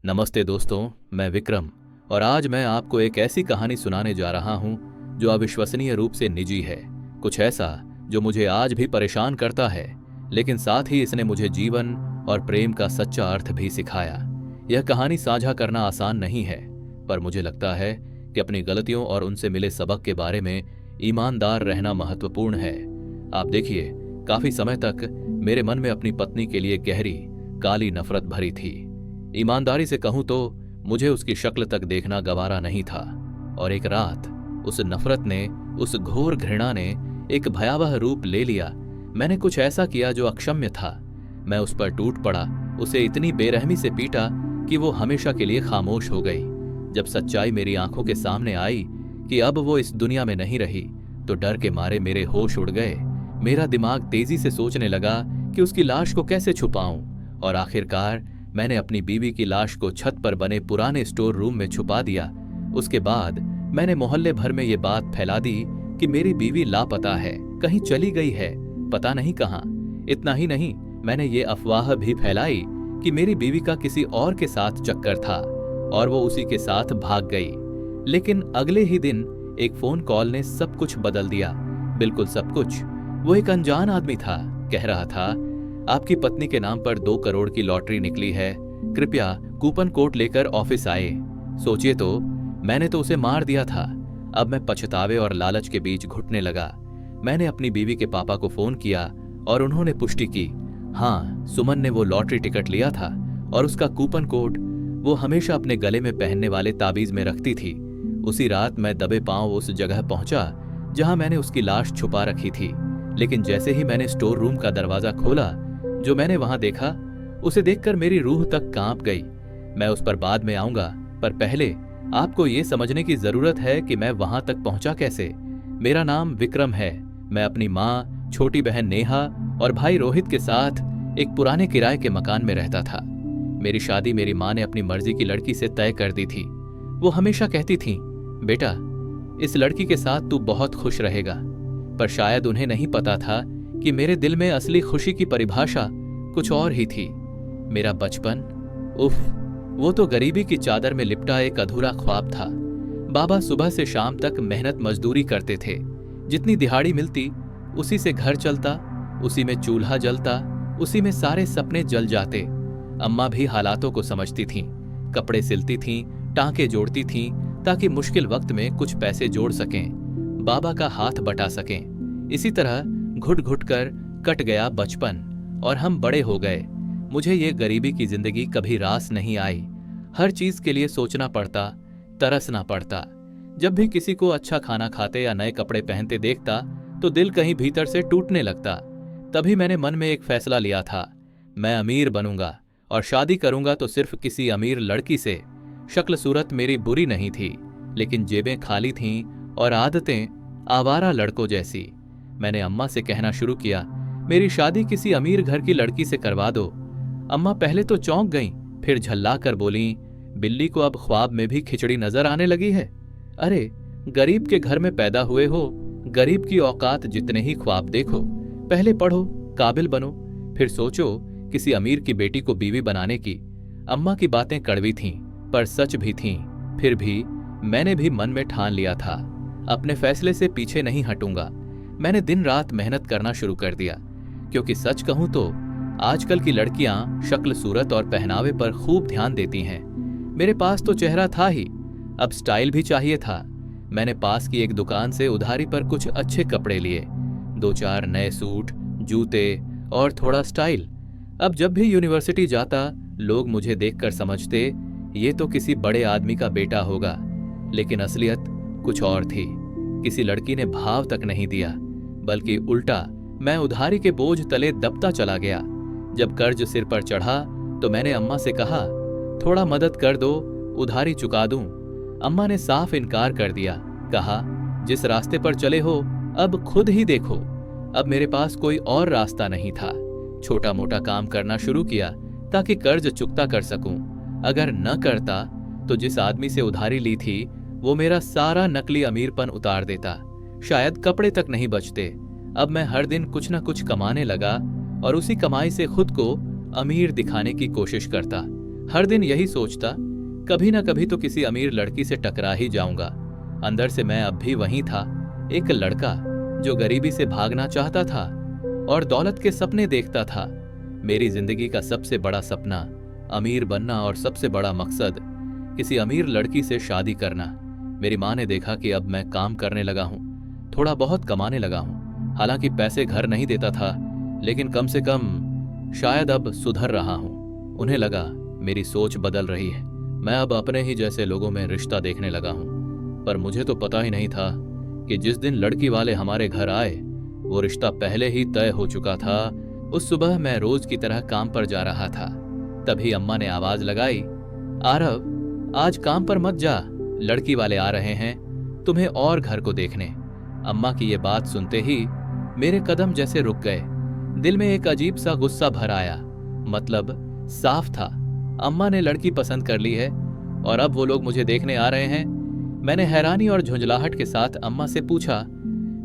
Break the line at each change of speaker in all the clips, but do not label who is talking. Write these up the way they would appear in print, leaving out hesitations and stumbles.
नमस्ते दोस्तों, मैं विक्रम और आज मैं आपको एक ऐसी कहानी सुनाने जा रहा हूं जो अविश्वसनीय रूप से निजी है। कुछ ऐसा जो मुझे आज भी परेशान करता है, लेकिन साथ ही इसने मुझे जीवन और प्रेम का सच्चा अर्थ भी सिखाया। यह कहानी साझा करना आसान नहीं है, पर मुझे लगता है कि अपनी गलतियों और उनसे मिले सबक के बारे में ईमानदार रहना महत्वपूर्ण है। आप देखिए, काफी समय तक मेरे मन में अपनी पत्नी के लिए गहरी काली नफरत भरी थी। ईमानदारी से कहूं तो मुझे उसकी शक्ल तक देखना गवारा नहीं था, और एक रात उस नफरत ने, उस घोर घृणा ने एक भयावह रूप ले लिया। मैंने कुछ ऐसा किया जो अक्षम्य था। मैं उस पर टूट पड़ा, उसे इतनी बेरहमी से पीटा कि वो हमेशा के लिए खामोश हो गई। जब सच्चाई मेरी आंखों के सामने आई कि अब वो इस दुनिया में नहीं रही, तो डर के मारे मेरे होश उड़ गए। मेरा दिमाग तेजी से सोचने लगा कि उसकी लाश को कैसे छुपाऊं, और आखिरकार मैंने अपनी बीवी की लाश को छत पर बने पुराने स्टोर रूम में छुपा दिया। उसके बाद मैंने मोहल्ले भर में ये बात फैला दी कि मेरी बीवी लापता है, कहीं चली गई है, पता नहीं कहां। इतना ही नहीं, मैंने ये अफवाह भी फैलाई कि मेरी बीवी का किसी और के साथ चक्कर था और वो उसी के साथ भाग गई। लेकिन अगले ही दिन एक फोन कॉल ने सब कुछ बदल दिया, बिल्कुल सब कुछ। वो एक अनजान आदमी था, कह रहा था, आपकी पत्नी के नाम पर 2 करोड़ की लॉटरी निकली है, कृपया कूपन कोड लेकर ऑफिस आए। सोचिए तो, मैंने तो उसे मार दिया था। अब मैं पछतावे और लालच के बीच घुटने लगा। मैंने अपनी बीवी के पापा को फोन किया और उन्होंने पुष्टि की, हाँ, सुमन ने वो लॉटरी टिकट लिया था और उसका कूपन कोड वो हमेशा अपने गले में पहनने वाले ताबीज में रखती थी। उसी रात मैं दबे पांव उस जगह पहुंचा जहां मैंने उसकी लाश छुपा रखी थी। लेकिन जैसे ही मैंने स्टोर रूम का दरवाजा खोला, जो मैंने वहां देखा, उसे देखकर मेरी रूह तक कांप गई। मैं उस पर बाद में आऊंगा, पर पहले आपको ये समझने की जरूरत है कि मैं वहां तक पहुंचा कैसे। मेरा नाम विक्रम है। मैं अपनी माँ, छोटी बहन नेहा और भाई रोहित के साथ एक पुराने किराए के मकान में रहता था। मेरी शादी मेरी माँ ने अपनी मर्जी की लड़की से तय कर दी थी। वो हमेशा कहती थी, बेटा, इस लड़की के साथ तू बहुत खुश रहेगा। पर शायद उन्हें नहीं पता था कि मेरे दिल में असली खुशी की परिभाषा कुछ और ही थी। मेरा बचपन, उफ, वो तो गरीबी की चादर में लिपटा एक अधूरा ख्वाब था। बाबा सुबह से शाम तक मेहनत मजदूरी करते थे। जितनी दिहाड़ी मिलती उसी से घर चलता, उसी में चूल्हा जलता, उसी में सारे सपने जल जाते। अम्मा भी हालातों को समझती थीं, कपड़े सिलती थीं, टांके जोड़ती थीं, ताकि मुश्किल वक्त में कुछ पैसे जोड़ सकें, बाबा का हाथ बटा सकें। इसी तरह घुट घुट कर कट गया बचपन और हम बड़े हो गए। मुझे ये गरीबी की जिंदगी कभी रास नहीं आई। हर चीज के लिए सोचना पड़ता, तरसना पड़ता। जब भी किसी को अच्छा खाना खाते या नए कपड़े पहनते देखता तो दिल कहीं भीतर से टूटने लगता। तभी मैंने मन में एक फैसला लिया था, मैं अमीर बनूंगा और शादी करूंगा तो सिर्फ किसी अमीर लड़की से। शक्ल सूरत मेरी बुरी नहीं थी, लेकिन जेबें खाली थीं और आदतें आवारा लड़कों जैसी। मैंने अम्मा से कहना शुरू किया, मेरी शादी किसी अमीर घर की लड़की से करवा दो। अम्मा पहले तो चौंक गईं, फिर झल्ला कर बोलीं, बिल्ली को अब ख्वाब में भी खिचड़ी नजर आने लगी है। अरे, गरीब के घर में पैदा हुए हो, गरीब की औकात जितने ही ख्वाब देखो। पहले पढ़ो, काबिल बनो, फिर सोचो किसी अमीर की बेटी को बीवी बनाने की। अम्मा की बातें कड़वी थीं, पर सच भी थीं। फिर भी मैंने भी मन में ठान लिया था, अपने फैसले से पीछे नहीं हटूंगा। मैंने दिन रात मेहनत करना शुरू कर दिया, क्योंकि सच कहूं तो आजकल की लड़कियां शक्ल सूरत और पहनावे पर खूब ध्यान देती हैं। मेरे पास तो चेहरा था ही, अब स्टाइल भी चाहिए था। मैंने पास की एक दुकान से उधारी पर कुछ अच्छे कपड़े लिए, 2-4 नए सूट, जूते और थोड़ा स्टाइल। अब जब भी यूनिवर्सिटी जाता, लोग मुझे देखकर समझते, ये तो किसी बड़े आदमी का बेटा होगा। लेकिन असलियत कुछ और थी। किसी लड़की ने भाव तक नहीं दिया, बल्कि उल्टा मैं उधारी के बोझ तले दबता चला गया। जब कर्ज सिर पर चढ़ा तो मैंने अम्मा से कहा, थोड़ा मदद कर दो, उधारी चुका दूं। अम्मा ने साफ इनकार कर दिया, कहा, जिस रास्ते पर चले हो अब खुद ही देखो। अब मेरे पास कोई और रास्ता नहीं था। छोटा मोटा काम करना शुरू किया ताकि कर्ज चुकता कर सकूं। अगर न करता तो जिस आदमी से उधारी ली थी वो मेरा सारा नकली अमीरपन उतार देता। शायद कपड़े तक नहीं बचते। अब मैं हर दिन कुछ न कुछ कमाने लगा और उसी कमाई से खुद को अमीर दिखाने की कोशिश करता। हर दिन यही सोचता, कभी ना कभी तो किसी अमीर लड़की से टकरा ही जाऊंगा। अंदर से मैं अब भी वही था, एक लड़का जो गरीबी से भागना चाहता था और दौलत के सपने देखता था। मेरी जिंदगी का सबसे बड़ा सपना अमीर बनना और सबसे बड़ा मकसद किसी अमीर लड़की से शादी करना। मेरी माँ ने देखा कि अब मैं काम करने लगा हूँ, थोड़ा बहुत कमाने लगा हूँ। हालांकि पैसे घर नहीं देता था, लेकिन कम से कम शायद अब सुधर रहा हूँ। उन्हें लगा मेरी सोच बदल रही है, मैं अब अपने ही जैसे लोगों में रिश्ता देखने लगा हूँ। पर मुझे तो पता ही नहीं था कि जिस दिन लड़की वाले हमारे घर आए वो रिश्ता पहले ही तय हो चुका था। उस सुबह मैं रोज की तरह काम पर जा रहा था, तभी अम्मा ने आवाज लगाई, आरव आज काम पर मत जा, लड़की वाले आ रहे हैं तुम्हें और घर को देखने। अम्मा की ये बात सुनते ही मेरे कदम जैसे रुक गए। दिल में एक अजीब सा गुस्सा भर आया। मतलब साफ था, अम्मा ने लड़की पसंद कर ली है और अब वो लोग मुझे देखने आ रहे हैं। मैंने हैरानी और झुंझलाहट के साथ अम्मा से पूछा,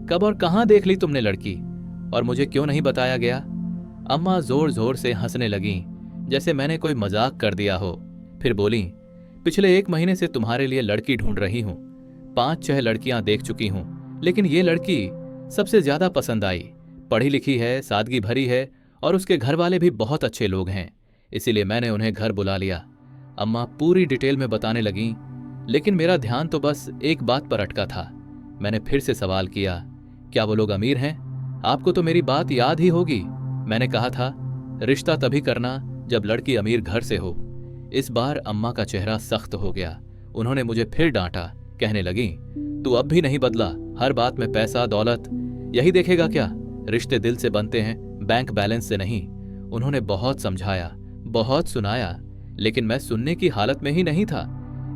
कब और कहां देख ली तुमने लड़की, और मुझे क्यों नहीं बताया गया? अम्मा जोर जोर से हंसने लगीं, जैसे मैंने कोई मजाक कर दिया हो। फिर बोली, पिछले 1 महीने से तुम्हारे लिए लड़की ढूंढ रही हूं, 5-6 लड़कियां देख चुकी हूं, लेकिन ये लड़की सबसे ज्यादा पसंद आई। पढ़ी लिखी है, सादगी भरी है और उसके घर वाले भी बहुत अच्छे लोग हैं, इसीलिए मैंने उन्हें घर बुला लिया। अम्मा पूरी डिटेल में बताने लगीं, लेकिन मेरा ध्यान तो बस एक बात पर अटका था। मैंने फिर से सवाल किया, क्या वो लोग अमीर हैं? आपको तो मेरी बात याद ही होगी, मैंने कहा था रिश्ता तभी करना जब लड़की अमीर घर से हो। इस बार अम्मा का चेहरा सख्त हो गया। उन्होंने मुझे फिर डांटा, कहने लगी, तू अब भी नहीं बदला, हर बात में पैसा दौलत यही देखेगा क्या? रिश्ते दिल से बनते हैं, बैंक बैलेंस से नहीं। उन्होंने बहुत समझाया, बहुत सुनाया, लेकिन मैं सुनने की हालत में ही नहीं था।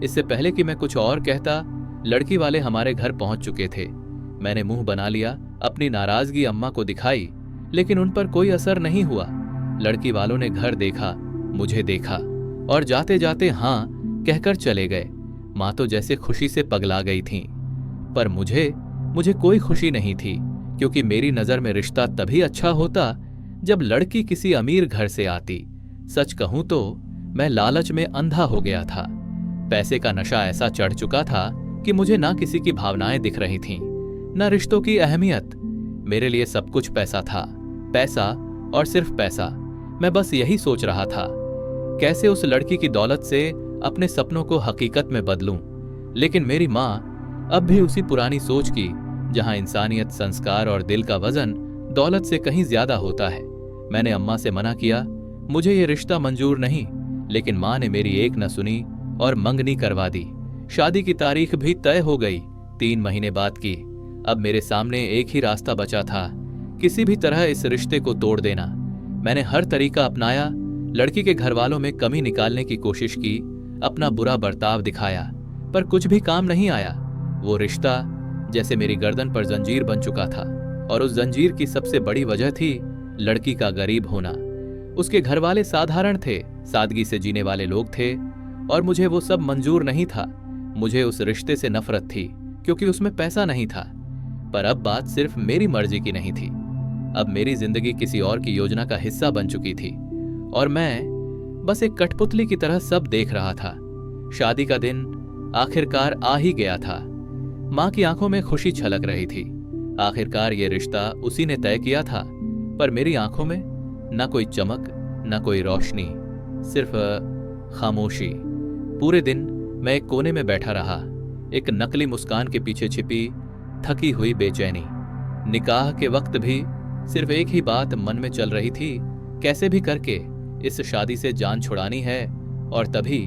इससे पहले कि मैं कुछ और कहता, लड़की वाले हमारे घर पहुंच चुके थे। मैंने मुंह बना लिया, अपनी नाराजगी अम्मा को दिखाई, लेकिन उन पर कोई असर नहीं हुआ। लड़की वालों ने घर देखा, मुझे देखा और जाते जाते हाँ कहकर चले गए। माँ तो जैसे खुशी से पगला गई थीं। पर मुझे कोई खुशी नहीं थी, क्योंकि मेरी नजर में रिश्ता तभी अच्छा होता जब लड़की किसी अमीर घर से आती। सच कहूं तो मैं लालच में अंधा हो गया था। पैसे का नशा ऐसा चढ़ चुका था कि मुझे ना किसी की भावनाएं दिख रही थीं, ना रिश्तों की अहमियत। मेरे लिए सब कुछ पैसा था, पैसा और सिर्फ पैसा। मैं बस यही सोच रहा था, कैसे उस लड़की की दौलत से अपने सपनों को हकीकत में बदलूं। लेकिन मेरी माँ अब भी उसी पुरानी सोच की, जहां इंसानियत, संस्कार और दिल का वजन दौलत से कहीं ज्यादा होता है। मैंने अम्मा से मना किया, मुझे ये रिश्ता मंजूर नहीं, लेकिन माँ ने मेरी एक न सुनी और मंगनी करवा दी। शादी की तारीख भी तय हो गई, 3 महीने बाद की। अब मेरे सामने एक ही रास्ता बचा था, किसी भी तरह इस रिश्ते को तोड़ देना। मैंने हर तरीका अपनाया, लड़की के घर वालों में कमी निकालने की कोशिश की, अपना बुरा बर्ताव दिखाया, पर कुछ भी काम नहीं आया। वो रिश्ता जैसे मेरी गर्दन पर जंजीर बन चुका था, और उस जंजीर की सबसे बड़ी वजह थी लड़की का गरीब होना। उसके घर वाले साधारण थे, सादगी से जीने वाले लोग थे, और मुझे वो सब मंजूर नहीं था। मुझे उस रिश्ते से नफरत थी, क्योंकि उसमें पैसा नहीं था। पर अब बात सिर्फ मेरी मर्जी की नहीं थी। अब मेरी जिंदगी किसी और की योजना का हिस्सा बन चुकी थी, और मैं बस एक कठपुतली की तरह सब देख रहा था। शादी का दिन आखिरकार आ ही गया था। माँ की आंखों में खुशी छलक रही थी। आखिरकार ये रिश्ता उसी ने तय किया था, पर मेरी आंखों में न कोई चमक, न कोई रोशनी, सिर्फ खामोशी। पूरे दिन मैं एक कोने में बैठा रहा, एक नकली मुस्कान के पीछे छिपी थकी हुई बेचैनी। निकाह के वक्त भी सिर्फ एक ही बात मन में चल रही थी, कैसे भी करके इस शादी से जान छुड़ानी है। और तभी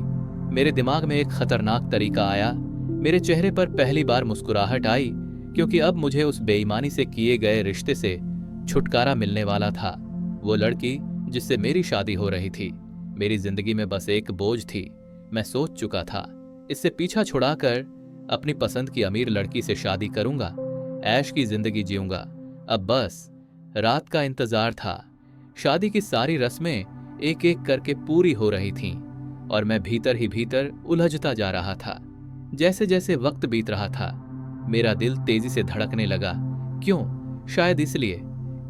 मेरे दिमाग में एक खतरनाक तरीका आया। मेरे चेहरे पर पहली बार मुस्कुराहट आई, क्योंकि अब मुझे उस बेईमानी से किए गए रिश्ते से छुटकारा मिलने वाला था। वो लड़की जिससे मेरी शादी हो रही थी, मेरी जिंदगी में बस एक बोझ थी। मैं सोच चुका था, इससे पीछा छुड़ाकर अपनी पसंद की अमीर लड़की से शादी करूंगा, ऐश की जिंदगी जीऊंगा। अब बस रात का इंतजार था। शादी की सारी रस्में एक एक करके पूरी हो रही थीं, और मैं भीतर ही भीतर उलझता जा रहा था। जैसे जैसे वक्त बीत रहा था, मेरा दिल तेजी से धड़कने लगा। क्यों? शायद इसलिए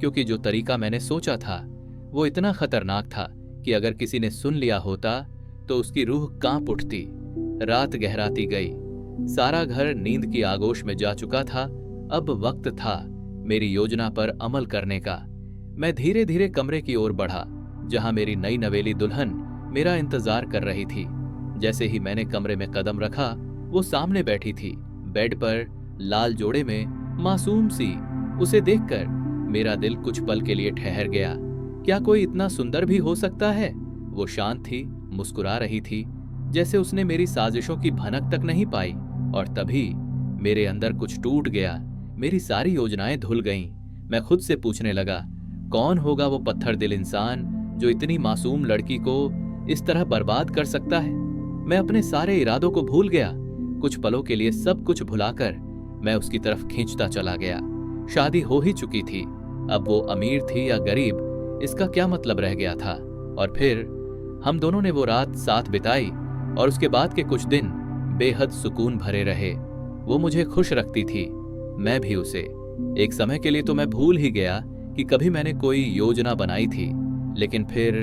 क्योंकि जो तरीका मैंने सोचा था वो इतना खतरनाक था कि अगर किसी ने सुन लिया होता तो उसकी रूह कांप उठती। रात गहराती गई, सारा घर नींद की आगोश में जा चुका था। अब वक्त था मेरी योजना पर अमल करने का। मैं धीरे धीरे कमरे की ओर बढ़ा, जहां मेरी नई नवेली दुल्हन मेरा इंतजार कर रही थी। जैसे ही मैंने कमरे में कदम रखा, वो सामने बैठी थी, बेड पर, लाल जोड़े में, मासूम सी। उसे देखकर मेरा दिल कुछ पल के लिए ठहर गया। क्या कोई इतना सुंदर भी हो सकता है? वो शांत थी, मुस्कुरा रही थी, जैसे उसने मेरी साजिशों की भनक तक नहीं पाई। और तभी मेरे अंदर कुछ टूट गया। मेरी सारी योजनाएं धुल गईं। मैं खुद से पूछने लगा, कौन होगा वो पत्थर दिल इंसान जो इतनी मासूम लड़की को इस तरह बर्बाद कर सकता है? मैं अपने सारे इरादों को भूल गया। कुछ पलों के लिए सब कुछ भुलाकर मैं उसकी तरफ खींचता चला गया। शादी हो ही चुकी थी। अब वो अमीर थी या गरीब, इसका क्या मतलब रह गया था? और फिर हम दोनों ने वो रात साथ बिताई, और उसके बाद के कुछ दिन बेहद सुकून भरे रहे। वो मुझे खुश रखती थी, मैं भी उसे। एक समय के लिए तो मैं भूल ही गया कि कभी मैंने कोई योजना बनाई थी। लेकिन फिर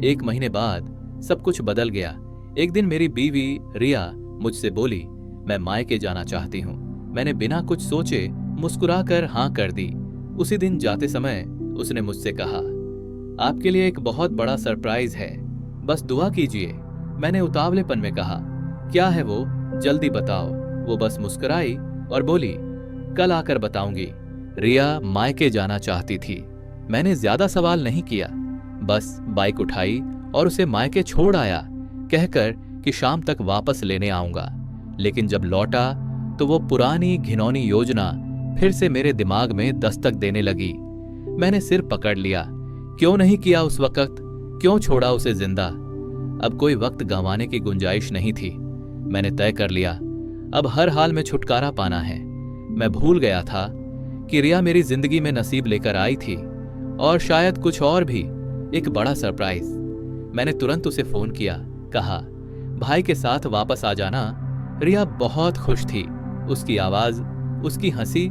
1 महीने बाद सब कुछ बदल गया। एक दिन मेरी बीवी रिया मुझसे बोली, मैं मायके जाना चाहती हूँ। मैंने बिना कुछ सोचे मुस्कुराकर हाँ कर दी। उसी दिन जाते समय उसने मुझसे कहा, आपके लिए एक बहुत बड़ा सरप्राइज है, बस दुआ कीजिए। मैंने उतावलेपन में कहा, क्या है वो? जल्दी बताओ। वो बस मुस्कुराई और बोली, कल आकर बताऊंगी। रिया मायके जाना चाहती थी। मैंने ज्यादा सवाल नहीं किया, बस बाइक उठाई और उसे मायके छोड़ आया, कहकर कि शाम तक वापस लेने आऊंगा। लेकिन जब लौटा तो वो पुरानी घिनौनी योजना फिर से मेरे दिमाग में दस्तक देने लगी। मैंने सिर पकड़ लिया। क्यों नहीं किया उस वक्त? क्यों छोड़ा उसे जिंदा? अब कोई वक्त गंवाने की गुंजाइश नहीं थी। मैंने तय कर लिया, अब हर हाल में छुटकारा पाना है। मैं भूल गया था कि रिया मेरी जिंदगी में नसीब लेकर आई थी, और शायद कुछ और भी, एक बड़ा सरप्राइज। मैंने तुरंत उसे फोन किया, कहा, भाई के साथ वापस आ जाना। रिया बहुत खुश थी। उसकी आवाज, उसकी हंसी,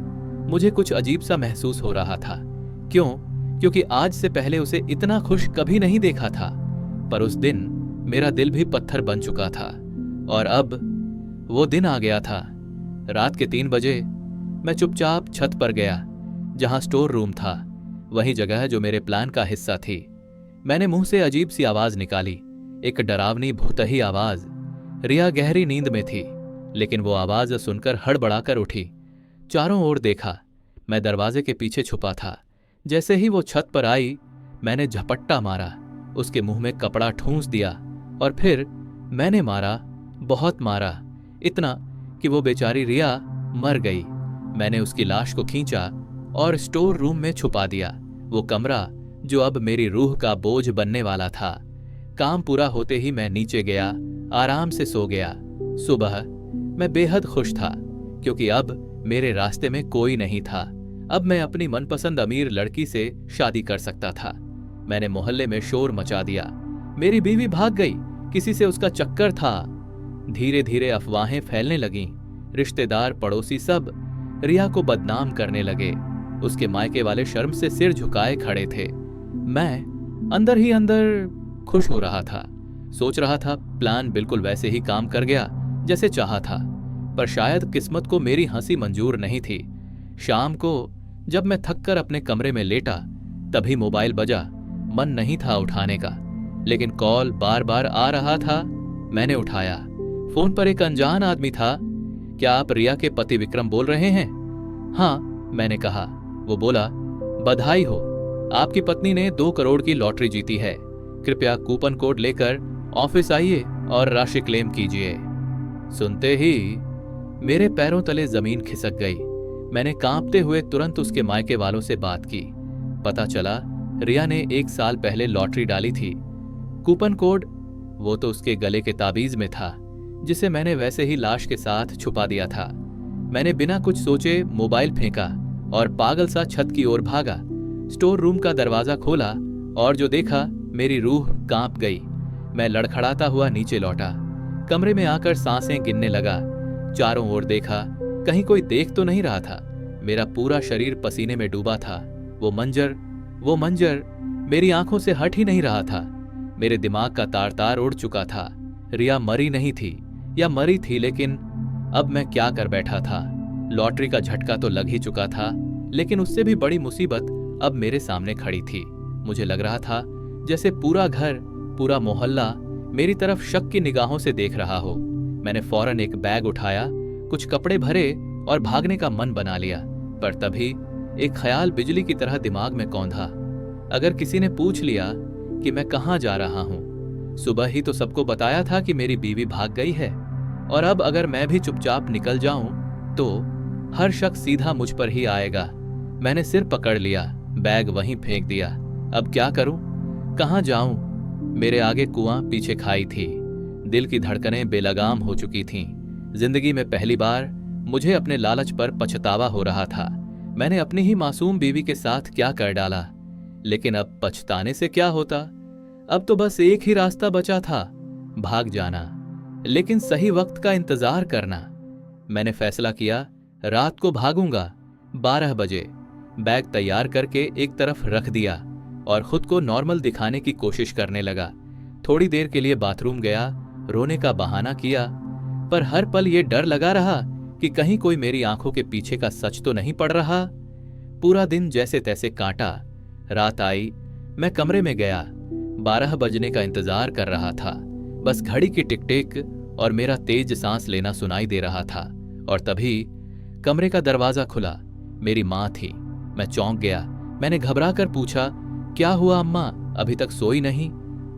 मुझे कुछ अजीब सा महसूस हो रहा था। क्यों? क्योंकि आज से पहले उसे इतना खुश कभी नहीं देखा था। पर उस दिन मेरा दिल भी पत्थर बन चुका था। और अब वो दिन आ गया था। रात के 3 बजे मैं चुपचाप छत पर गया, जहां स्टोर रूम था, वही जगह जो मेरे प्लान का हिस्सा थी। मैंने मुंह से अजीब सी आवाज निकाली, एक डरावनी भूतही आवाज। रिया गहरी नींद में थी, लेकिन वो आवाज सुनकर हड़बड़ाकर उठी। चारों ओर देखा, मैं दरवाजे के पीछे छुपा था। जैसे ही वो छत पर आई, मैंने झपट्टा मारा, उसके मुंह में कपड़ा ठूंस दिया, और फिर मैंने मारा, बहुत मारा, इतना कि वो बेचारी रिया मर गई। मैंने उसकी लाश को खींचा और स्टोर रूम में छुपा दिया, वो कमरा जो अब मेरी रूह का बोझ बनने वाला था। काम पूरा होते ही मैं नीचे गया, आराम से सो गया। सुबह मैं बेहद खुश था, क्योंकि अब मेरे रास्ते में कोई नहीं था। अब मैं अपनी मनपसंद अमीर लड़की से शादी कर सकता था। मैंने मोहल्ले में शोर मचा दिया। मेरी बीवी भाग गई, किसी से उसका चक्कर था। धीरे धीरे अफवाहें फैलने लगीं। रिश्तेदार, पड़ोसी सब रिया को बदनाम करने लगे। उसके मायके वाले शर्म से सिर झुकाए खड़े थे। मैं अंदर ही अंदर खुश हो रहा था। सोच रहा था प्लान बिल्कुल वैसे ही काम कर गया जैसे चाहा था। पर शायद किस्मत को मेरी हंसी मंजूर नहीं थी। शाम को जब मैं थककर अपने कमरे में लेटा, तभी मोबाइल बजा। मन नहीं था उठाने का, लेकिन कॉल बार बार आ रहा था। मैंने उठाया। फोन पर एक अनजान आदमी था। क्या आप रिया के पति विक्रम बोल रहे हैं? हाँ, मैंने कहा। वो बोला, बधाई हो, आपकी पत्नी ने 2 करोड़ की लॉटरी जीती है। कृपया कूपन कोड लेकर ऑफिस आइए और राशि क्लेम कीजिए। सुनते ही मेरे पैरों तले जमीन खिसक गई। मैंने कांपते हुए तुरंत उसके मायके वालों से बात की। पता चला रिया ने 1 साल पहले लॉटरी डाली थी। कूपन कोड, वो तो उसके गले के ताबीज में था, जिसे मैंने वैसे ही लाश के साथ छुपा दिया था। मैंने बिना कुछ सोचे मोबाइल फेंका और पागल सा छत की ओर भागा। स्टोर रूम का दरवाजा खोला और जो देखा, मेरी रूह कांप गई। मैं लड़खड़ाता हुआ नीचे लौटा। कमरे में आकर सांसें गिनने लगा। चारों ओर देखा, कहीं कोई देख तो नहीं रहा था। मेरा पूरा शरीर पसीने में डूबा था। वो मंजर मेरी आंखों से हट ही नहीं रहा था। मेरे दिमाग का तार तार उड़ चुका था। रिया मरी नहीं थी, या मरी थी, लेकिन अब मैं क्या कर बैठा था। लॉटरी का झटका तो लग ही चुका था, लेकिन उससे भी बड़ी मुसीबत अब मेरे सामने खड़ी थी। मुझे लग रहा था जैसे पूरा घर, पूरा मोहल्ला मेरी तरफ शक की निगाहों से देख रहा हो। मैंने फौरन एक बैग उठाया, कुछ कपड़े भरे और भागने का मन बना लिया। पर तभी एक ख्याल बिजली की तरह दिमाग में कौंधा। अगर किसी ने पूछ लिया कि मैं कहाँ जा रहा हूं, सुबह ही तो सबको बताया था कि मेरी बीवी भाग गई है, और अब अगर मैं भी चुपचाप निकल जाऊं तो हर शख्स सीधा मुझ पर ही आएगा। मैंने सिर पकड़ लिया, बैग वहीं फेंक दिया। अब क्या करूं, कहाँ जाऊं? मेरे आगे कुआं, पीछे खाई थी। दिल की धड़कनें बेलगाम हो चुकी थीं। जिंदगी में पहली बार मुझे अपने लालच पर पछतावा हो रहा था। मैंने अपनी ही मासूम बीवी के साथ क्या कर डाला। लेकिन अब पछताने से क्या होता? अब तो बस एक ही रास्ता बचा था, भाग जाना, लेकिन सही वक्त का इंतजार करना। मैंने फैसला किया, रात को भागूंगा 12 बजे। बैग तैयार करके एक तरफ रख दिया और खुद को नॉर्मल दिखाने की कोशिश करने लगा। थोड़ी देर के लिए बाथरूम गया, रोने का बहाना किया, पर हर पल ये डर लगा रहा कि कहीं कोई मेरी आंखों के पीछे का सच तो नहीं पड़ रहा। पूरा दिन जैसे तैसे काटा। रात आई, मैं कमरे में गया। 12 बजने का इंतजार कर रहा था। बस घड़ी की टिक टिक और मेरा तेज सांस लेना सुनाई दे रहा था। और तभी कमरे का दरवाजा खुला। मेरी माँ थी। मैं चौंक गया। मैंने घबरा कर पूछा, क्या हुआ अम्मा, अभी तक सोई नहीं?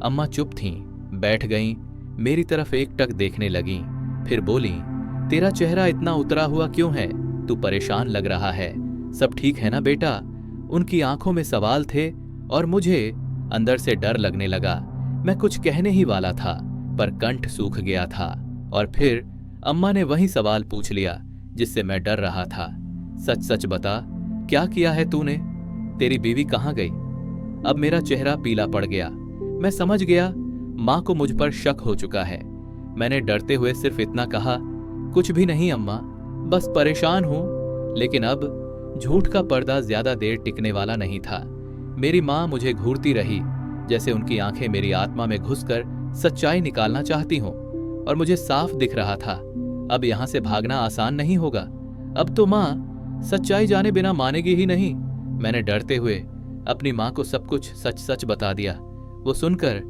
अम्मा चुप थीं, बैठ गईं, मेरी तरफ एकटक देखने लगीं, फिर बोली, तेरा चेहरा इतना उतरा हुआ क्यों है? तू परेशान लग रहा है। सब ठीक है ना बेटा? उनकी आंखों में सवाल थे और मुझे अंदर से डर लगने लगा। मैं कुछ कहने ही वाला था, पर कंठ सूख गया था। और फिर अम्मा ने वही सवाल पूछ लिया जिससे मैं डर रहा था। सच सच बता, क्या किया है तूने? तेरी बीवी कहाँ गई? अब मेरा चेहरा पीला पड़ गया। मैं समझ गया माँ को मुझ पर शक हो चुका है। मैंने डरते हुए सिर्फ इतना कहा, कुछ भी नहीं अम्मा, बस परेशान हूं। लेकिन अब झूठ का पर्दा ज्यादा देर टिकने वाला नहीं था। मेरी माँ मुझे घूरती रही, जैसे उनकी आंखें मेरी आत्मा में घुसकर सच्चाई निकालना चाहती हों। और मुझे साफ दिख रहा था, अब यहां से भागना आसान नहीं होगा। अब तो माँ सच्चाई जाने बिना मानेगी ही नहीं। मैंने डरते हुए अपनी माँ को सब कुछ सच सच बता दिया। वो सुनकर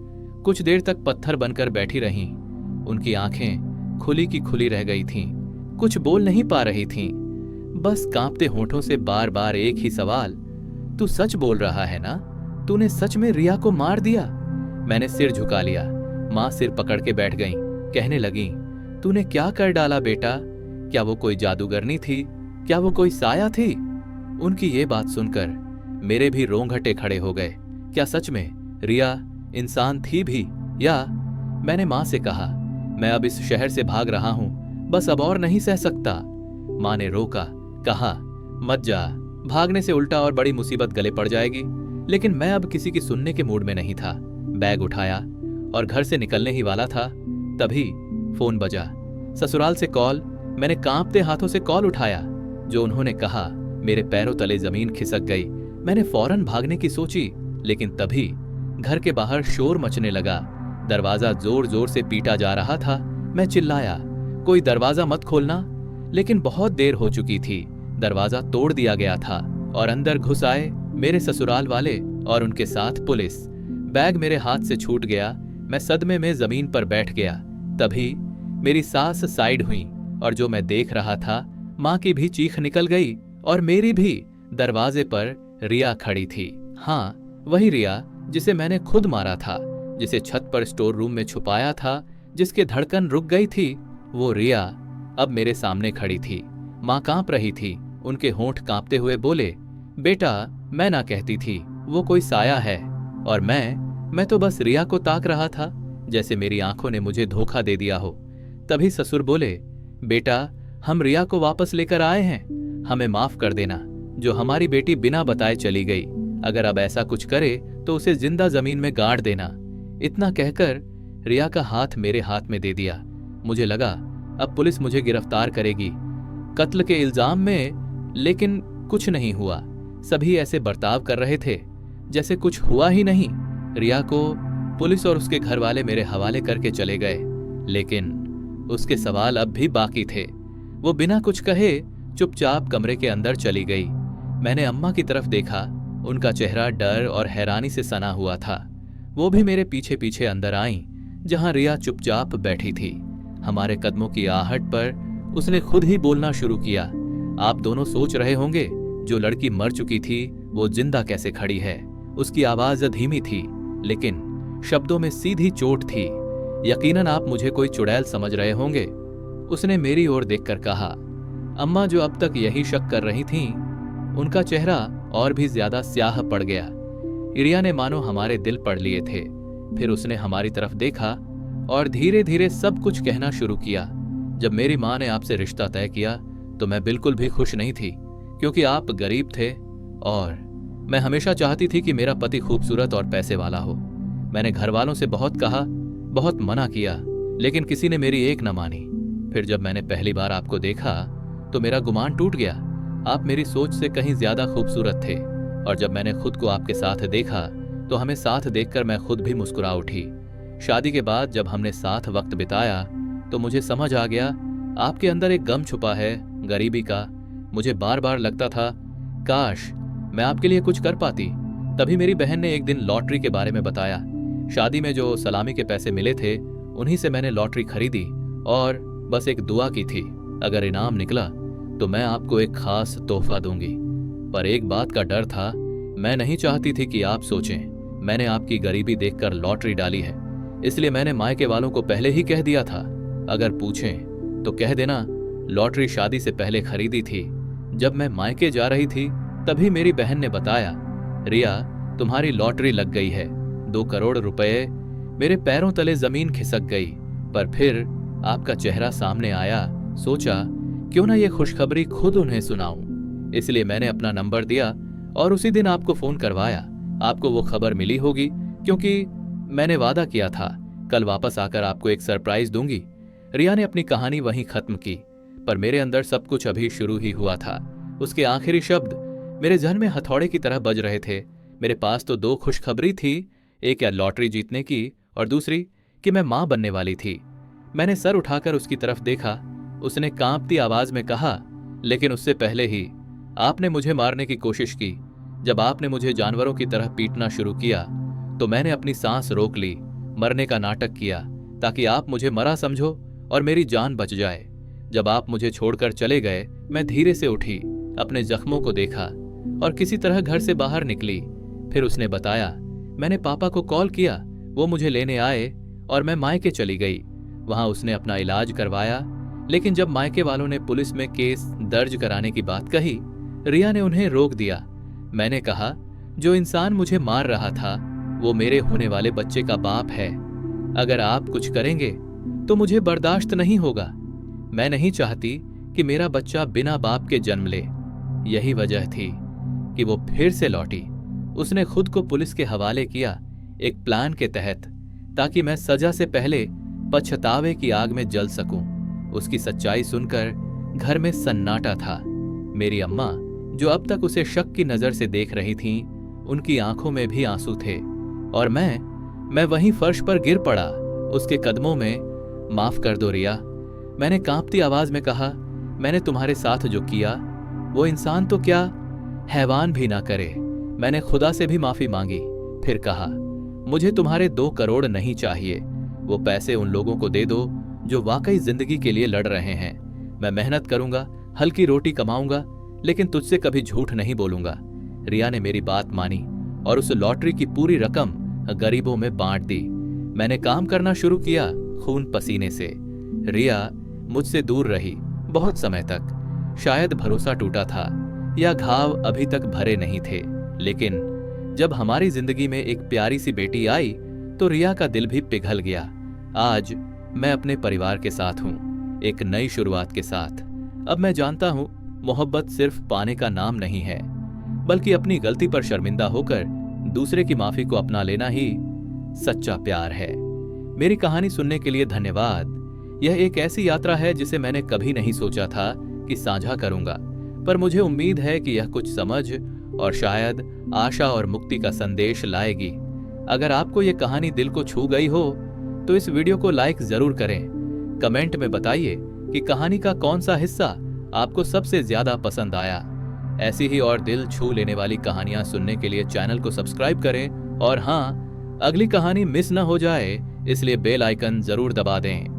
कुछ देर तक पत्थर बनकर बैठी रहीं। उनकी आंखें खुली की खुली रह गई थीं, कुछ बोल नहीं पा रही थीं, बस कांपते होठों से बार बार एक ही सवाल, तू सच बोल रहा है ना? तूने सच में रिया को मार दिया? मैंने सिर झुका लिया। माँ सिर पकड़ के बैठ गईं, कहने लगीं, तूने क्या कर डाला बेटा? क्या वो कोई जादूगरनी थी? क्या वो कोई साया थी? उनकी ये बात सुनकर मेरे भी रोंगटे खड़े हो गए। क्या सच में रिया इंसान थी भी? या? मैंने माँ से कहा, मैं अब इस शहर से भाग रहा हूं, बस अब और नहीं सह सकता। माँ ने रोका, कहा, मत जा, भागने से उल्टा और बड़ी मुसीबत गले पड़ जाएगी। लेकिन मैं अब किसी की सुनने के मूड में नहीं था। बैग उठाया और घर से निकलने ही वाला था, तभी फोन बजा। ससुराल से कॉल। मैंने कांपते हाथों से कॉल उठाया। जो उन्होंने कहा, मेरे पैरों तले जमीन खिसक गई। मैंने फौरन भागने की सोची, लेकिन तभी घर के बाहर शोर मचने लगा। दरवाजा जोर जोर से पीटा जा रहा था। मैं चिल्लाया, कोई दरवाजा मत खोलना। लेकिन बहुत देर हो चुकी थी। दरवाजा तोड़ दिया गया था और अंदर घुस आए मेरे ससुराल वाले और उनके साथ पुलिस। बैग मेरे हाथ से छूट गया। मैं सदमे में जमीन पर बैठ गया। तभी मेरी सास साइड हुई और जो मैं देख रहा था, माँ की भी चीख निकल गई और मेरी भी। दरवाजे पर रिया खड़ी थी। हाँ, वही रिया जिसे मैंने खुद मारा था, जिसे छत पर स्टोर रूम में छुपाया था, जिसके धड़कन रुक गई थी। वो रिया अब मेरे सामने खड़ी थी। माँ कांप रही थी। उनके होंठ कांपते हुए बोले, बेटा, मैं ना कहती थी वो कोई साया है। और मैं तो बस रिया को ताक रहा था, जैसे मेरी आंखों ने मुझे धोखा दे दिया हो। तभी ससुर बोले, बेटा, हम रिया को वापस लेकर आए हैं, हमें माफ कर देना। जो हमारी बेटी बिना बताए चली गई, अगर अब ऐसा कुछ करे तो उसे जिंदा जमीन में गाड़ देना। इतना कहकर रिया का हाथ मेरे हाथ में दे दिया। मुझे लगा अब पुलिस मुझे गिरफ्तार करेगी कत्ल के इल्जाम में, लेकिन कुछ नहीं हुआ। सभी ऐसे बर्ताव कर रहे थे जैसे कुछ हुआ ही नहीं। रिया को पुलिस और उसके घर वाले मेरे हवाले करके चले गए। लेकिन उसके सवाल अब भी बाकी थे। वो बिना कुछ कहे चुपचाप कमरे के अंदर चली गई। मैंने अम्मा की तरफ देखा। उनका चेहरा डर और हैरानी से सना हुआ था। वो भी मेरे पीछे पीछे अंदर आईं, जहां रिया चुपचाप बैठी थी। हमारे कदमों की आहट पर उसने खुद ही बोलना शुरू किया। आप दोनों सोच रहे होंगे, जो लड़की मर चुकी थी वो जिंदा कैसे खड़ी है। उसकी आवाज धीमी थी, लेकिन शब्दों में सीधी चोट थी। यकीनन आप मुझे कोई चुड़ैल समझ रहे होंगे। उसने मेरी ओर देखकर कहा। अम्मा, जो अब तक यही शक कर रही थीं, उनका चेहरा और भी ज्यादा स्याह पड़ गया। रिया ने मानो हमारे दिल पढ़ लिए थे। फिर उसने हमारी तरफ देखा और धीरे धीरे सब कुछ कहना शुरू किया। जब मेरी माँ ने आपसे रिश्ता तय किया तो मैं बिल्कुल भी खुश नहीं थी, क्योंकि आप गरीब थे और मैं हमेशा चाहती थी कि मेरा पति खूबसूरत और पैसे वाला हो। मैंने घर वालों से बहुत कहा, बहुत मना किया, लेकिन किसी ने मेरी एक न मानी। फिर जब मैंने पहली बार आपको देखा तो मेरा गुमान टूट गया। आप मेरी सोच से कहीं ज्यादा खूबसूरत थे, और जब मैंने खुद को आपके साथ देखा तो हमें साथ देखकर मैं खुद भी मुस्कुरा उठी। शादी के बाद जब हमने साथ वक्त बिताया तो मुझे समझ आ गया आपके अंदर एक गम छुपा है, गरीबी का। मुझे बार बार लगता था काश मैं आपके लिए कुछ कर पाती। तभी मेरी बहन ने एक दिन लॉटरी के बारे में बताया। शादी में जो सलामी के पैसे मिले थे उन्हीं से मैंने लॉटरी खरीदी और बस एक दुआ की थी, अगर इनाम निकला तो मैं आपको एक खास तोहफा दूंगी। पर एक बात का डर था, मैं नहीं चाहती थी कि आप सोचें मैंने आपकी गरीबी देखकर लॉटरी डाली है। इसलिए मैंने मायके वालों को पहले ही कह दिया था, अगर पूछें तो कह देना लॉटरी शादी से पहले खरीदी थी। जब मैं मायके जा रही थी तभी मेरी बहन ने बताया, रिया तुम्हारी लॉटरी लग गई है। 2 करोड़ रुपए। मेरे पैरों तले जमीन खिसक गई। पर फिर आपका चेहरा सामने आया। सोचा क्यों ना ये खुशखबरी खुद उन्हें सुनाऊं। इसलिए मैंने अपना नंबर दिया और उसी दिन आपको फोन करवाया। आपको वो खबर मिली होगी, क्योंकि मैंने वादा किया था कल वापस आकर आपको एक सरप्राइज दूंगी। रिया ने अपनी कहानी वहीं खत्म की, पर मेरे अंदर सब कुछ अभी शुरू ही हुआ था। उसके आखिरी शब्द मेरे जहन में हथौड़े की तरह बज रहे थे। मेरे पास तो 2 खुशखबरी थी, एक या लॉटरी जीतने की और दूसरी कि मैं मां बनने वाली थी। मैंने सर उठाकर उसकी तरफ देखा। उसने कांपती आवाज में कहा, लेकिन उससे पहले ही आपने मुझे मारने की कोशिश की। जब आपने मुझे जानवरों की तरह पीटना शुरू किया तो मैंने अपनी सांस रोक ली, मरने का नाटक किया ताकि आप मुझे मरा समझो और मेरी जान बच जाए। जब आप मुझे छोड़कर चले गए, मैं धीरे से उठी, अपने जख्मों को देखा और किसी तरह घर से बाहर निकली। फिर उसने बताया, मैंने पापा को कॉल किया, वो मुझे लेने आए और मैं मायके चली गई। वहां उसने अपना इलाज करवाया, लेकिन जब मायके वालों ने पुलिस में केस दर्ज कराने की बात कही, रिया ने उन्हें रोक दिया। मैंने कहा, जो इंसान मुझे मार रहा था वो मेरे होने वाले बच्चे का बाप है। अगर आप कुछ करेंगे तो मुझे बर्दाश्त नहीं होगा। मैं नहीं चाहती कि मेरा बच्चा बिना बाप के जन्म ले। यही वजह थी कि वो फिर से लौटी। उसने खुद को पुलिस के हवाले किया, एक प्लान के तहत, ताकि मैं सजा से पहले पछतावे की आग में जल सकूं। उसकी सच्चाई सुनकर घर में सन्नाटा था। मेरी अम्मा, जो अब तक उसे शक की नजर से देख रही थीं, उनकी आंखों में भी आंसू थे। और मैं वहीं फर्श पर गिर पड़ा, उसके कदमों में। माफ कर दो रिया, मैंने कांपती आवाज में कहा, मैंने तुम्हारे साथ जो किया वो इंसान तो क्या, हैवान भी ना करे। मैंने खुदा से भी माफी मांगी। फिर कहा, मुझे तुम्हारे 2 करोड़ नहीं चाहिए। वो पैसे उन लोगों को दे दो जो वाकई जिंदगी के लिए लड़ रहे हैं। मैं मेहनत करूंगा, हल्की रोटी कमाऊंगा, लेकिन तुझसे कभी झूठ नहीं बोलूंगा। रिया ने मेरी बात मानी और उस लॉटरी की पूरी रकम गरीबों में बांट दी। मैंने काम करना शुरू किया, खून पसीने से। रिया मुझसे दूर रही बहुत समय तक। शायद भरोसा टूटा था या घाव अभी तक भरे नहीं थे। लेकिन जब हमारी जिंदगी में एक प्यारी सी बेटी आई तो रिया का दिल भी पिघल गया। आज मैं अपने परिवार के साथ हूं, एक नई शुरुआत के साथ। अब मैं जानता हूं मोहब्बत सिर्फ पाने का नाम नहीं है, बल्कि अपनी गलती पर शर्मिंदा होकर दूसरे की माफी को अपना लेना ही सच्चा प्यार है। मेरी कहानी सुनने के लिए धन्यवाद। यह एक ऐसी यात्रा है जिसे मैंने कभी नहीं सोचा था कि साझा करूंगा, पर मुझे उम्मीद है कि यह कुछ समझ और शायद आशा और मुक्ति का संदेश लाएगी। अगर आपको यह कहानी दिल को छू गई हो तो इस वीडियो को लाइक जरूर करें कमेंट में बताइए कि कहानी का कौन सा हिस्सा आपको सबसे ज्यादा पसंद आया। ऐसी ही और दिल छू लेने वाली कहानियां सुनने के लिए चैनल को सब्सक्राइब करें और हाँ, अगली कहानी मिस न हो जाए इसलिए बेल आइकन जरूर दबा दें।